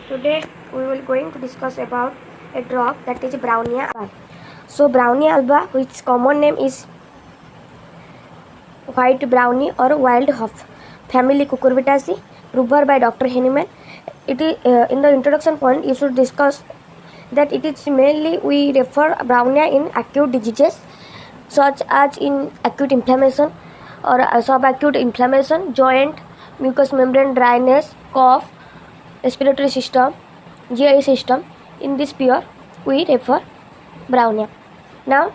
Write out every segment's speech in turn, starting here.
Today we will going to discuss about a drug that is Bryonia alba. So Bryonia alba, which common name is white brownie or wild huff, family Cucurbitaceae, proved by Dr. Henneman. It is in the introduction point you should discuss that it is mainly we refer Bryonia in acute diseases such as in acute inflammation or subacute inflammation, joint, mucous membrane dryness, cough, respiratory system, GI system. In this sphere we refer Bryonia. Now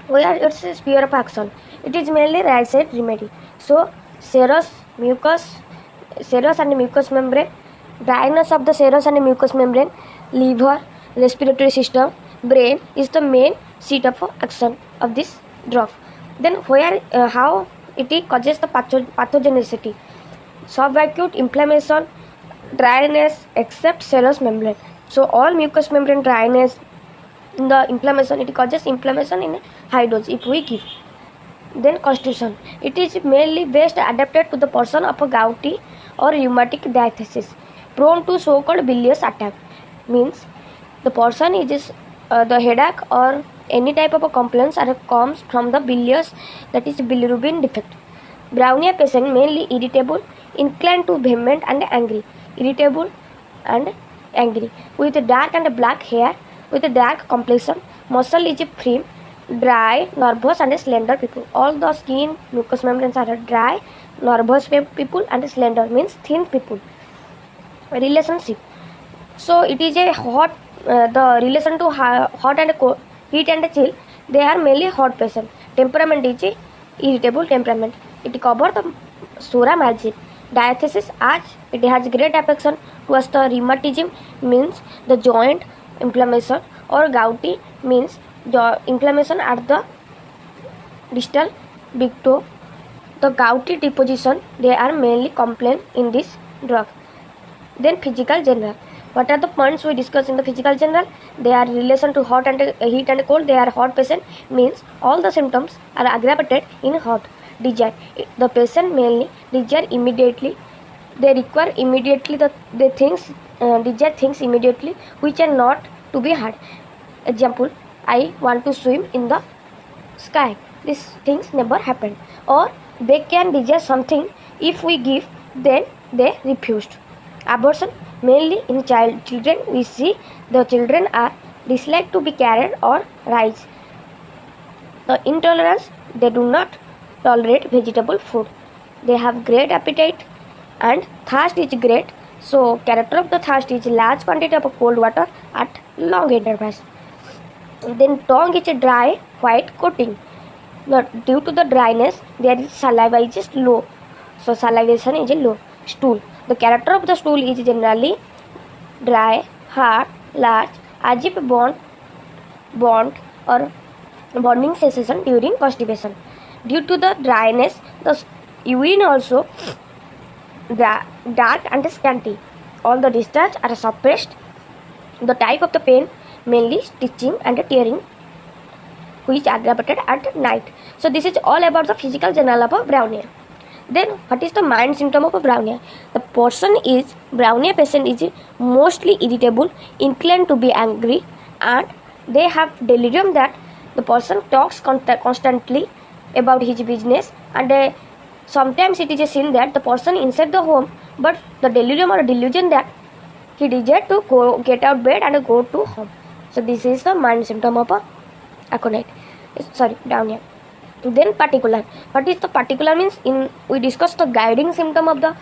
where its sphere of action, it is mainly right side remedy. So serous and mucous membrane, dryness of the serous and mucous membrane, liver, respiratory system, brain is the main seat of action of this drug. Then where how it causes the pathogenicity, subacute inflammation, dryness except serous membrane. So all mucous membrane dryness in the inflammation, it causes inflammation in high dose if we give. Then constitution, it is mainly best adapted to the person of a gouty or rheumatic diathesis prone to so-called bilious attack. Means the person is the headache or any type of a complaints comes from the bilious, that is bilirubin defect. Bryonia patient mainly irritable, inclined to vehement and angry, irritable and angry, with dark and black hair, with a dark complexion, muscle is firm, dry, nervous and slender people. All the skin mucous membranes are dry, nervous people and slender means thin people. Relationship, so it is a hot, the relation to hot and cold, heat and chill, they are mainly hot patient. Temperament is a irritable temperament. It covers the sura margin. Diathesis, as it has great affection towards the rheumatism means the joint inflammation, or gouty means the inflammation at the distal big toe. The gouty deposition, they are mainly complaint in this drug. Then physical general, what are the points we discuss in the physical general? They are relation to hot and heat and cold. They are hot patient means all the symptoms are aggravated in hot. Desire, the patient mainly desire immediately, they require immediately the things, desire things immediately which are not to be had. Example, I want to swim in the sky, these things never happen. Or they can desire something, if we give then they refused. Abortion, mainly in children we see the children are dislike to be carried or rise. The intolerance, they do not tolerate vegetable food, they have great appetite, and thirst is great. So character of the thirst is large quantity of cold water at long intervals. Then tongue is a dry white coating. Due to the dryness there is saliva is low, so salivation is low. Stool, the character of the stool is generally dry, hard, large, as if bond or bonding sensation during constipation. Due to the dryness, the urine also dark and scanty. All the discharge are suppressed. The type of the pain, mainly stitching and tearing, which aggravated at night. So this is all about the physical general of Bryonia. Then what is the mind symptom of Bryonia? The person is Bryonia patient is mostly irritable, inclined to be angry, and they have delirium, that the person talks constantly about his business, and sometimes it is a sin that the person inside the home, but the delirium or delusion that he desire to go get out bed and go to home. So this is the mind symptom of Bryonia. Then particular, what is the particular means? In we discuss the guiding symptom of the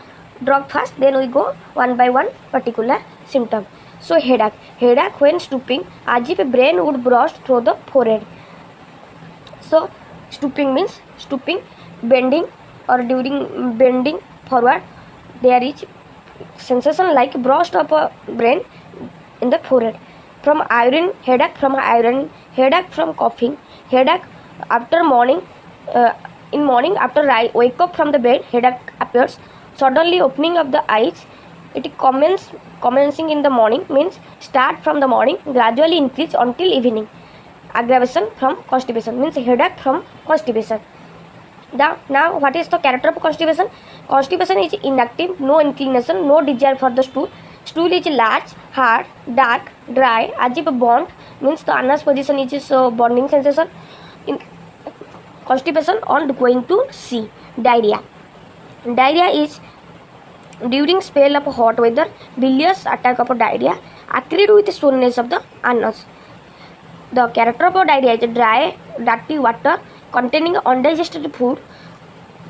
drug first, then we go one by one particular symptom. So headache when stooping, as if a brain would burst through the forehead. So stooping means stooping, bending, or during bending forward there is sensation like burst of a brain in the forehead. From iron, headache from coughing, headache after morning, in morning after wake up from the bed, headache appears. Suddenly opening of the eyes, it commencing in the morning means start from the morning, gradually increase until evening. Aggravation from constipation means headache from constipation. Now what is the character of constipation? Constipation is inactive, no inclination, no desire for the stool, Stool is large, hard, dark, dry, as if bond, means the anus position is bonding sensation. In constipation or going to see. Diarrhea. Diarrhea is during spell of hot weather, bilious attack of diarrhea, acrid with soreness of the anus. The character of diarrhea is dry, dirty water containing undigested food,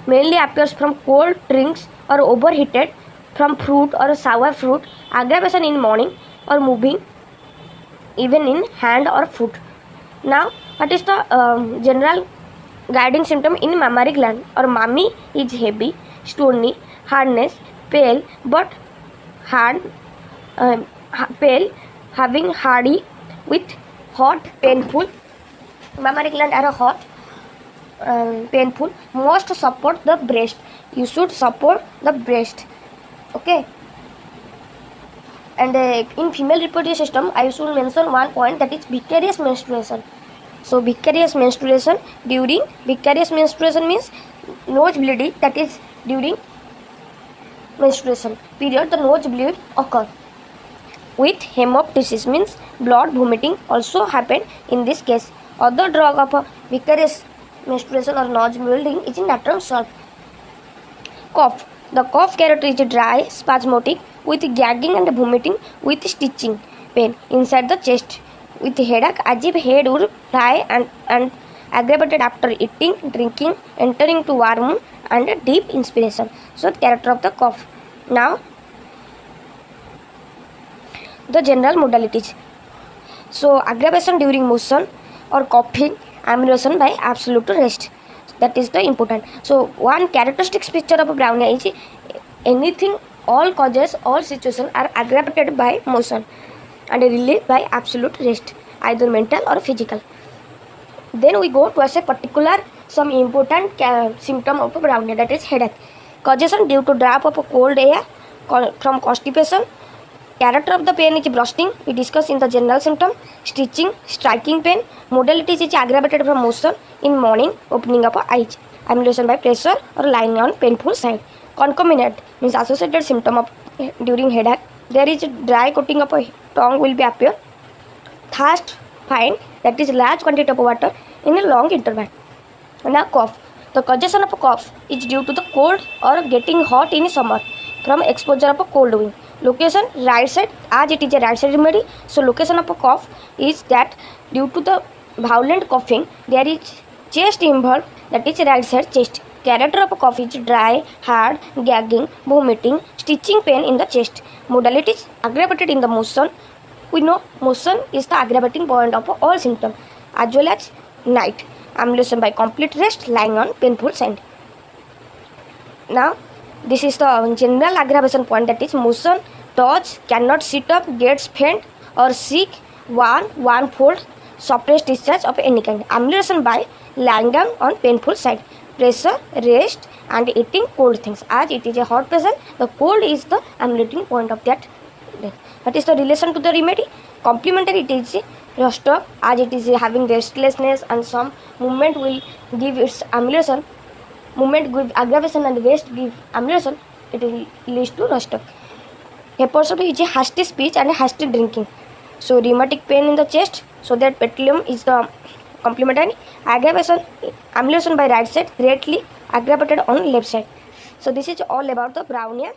mainly appears from cold drinks or overheated from fruit or sour fruit, aggravation in morning or moving, even in hand or foot. Now, what is the general guiding symptom in mammary gland? Or mammy is heavy, stony, hardness, pale but hard, pale, having hardy with hot, painful. Mammary gland are hot, painful. Must support the breast. You should support the breast. Okay. And in female reproductive system, I should mention one point, that is vicarious menstruation. So vicarious menstruation, during vicarious menstruation means nose bleeding, that is during menstruation period the nose bleed occur. With hemoptysis means blood vomiting also happened in this case. Other drug of vicarious menstruation or nose bleeding is natron salt. Cough. The cough character is dry, spasmodic, with gagging and vomiting, with stitching pain inside the chest, with headache as if head would fly, and aggravated after eating, drinking, entering to warm and deep inspiration. So the character of the cough. Now the general modalities. So aggravation during motion or coughing, amelioration by absolute rest. That is the important. So one characteristic feature of Bryonia is anything, all causes, all situations are aggravated by motion and relieved by absolute rest, either mental or physical. Then we go to a particular some important symptom of Bryonia, that is headache. Causation due to drop of cold air from constipation. Character of the pain is bursting, we discuss in the general symptom. Stitching, striking pain. Modalities is aggravated from motion in morning, opening up eyes, amelioration by pressure or lying on painful side. Concomitant means associated symptom of during headache. There is dry coating of a tongue will be appear. Thirst, fine, that is large quantity of water in a long interval. Now cough. The causation of a cough is due to the cold or getting hot in summer from exposure of a cold wind. Location right side, as it is a right side remedy. So location of a cough is that due to the violent coughing there is chest involved, that is right side chest. Character of a cough is dry, hard, gagging, vomiting, stitching pain in the chest. Modalities aggravated in the motion. We know motion is the aggravating point of all symptoms, as well as night. Amelioration by complete rest, lying on painful side. Now this is the general aggravation point, that is motion, touch, cannot sit up, gets faint or sick, one fold, suppressed discharge of any kind. Amelioration by lying down on painful side, pressure, rest and eating cold things. As it is a hot patient, the cold is the ameliorating point of that. That is the relation to the remedy. Complementary, it is roster, as it is having restlessness and some movement will give its amelioration. Movement give aggravation and rest give amelioration. It will lead to roster. Episode is a hasty speech and a hasty drinking. So rheumatic pain in the chest, so that petroleum is the complementary. Aggravation, amelioration by right side, greatly aggravated on left side. So this is all about the Bryonia.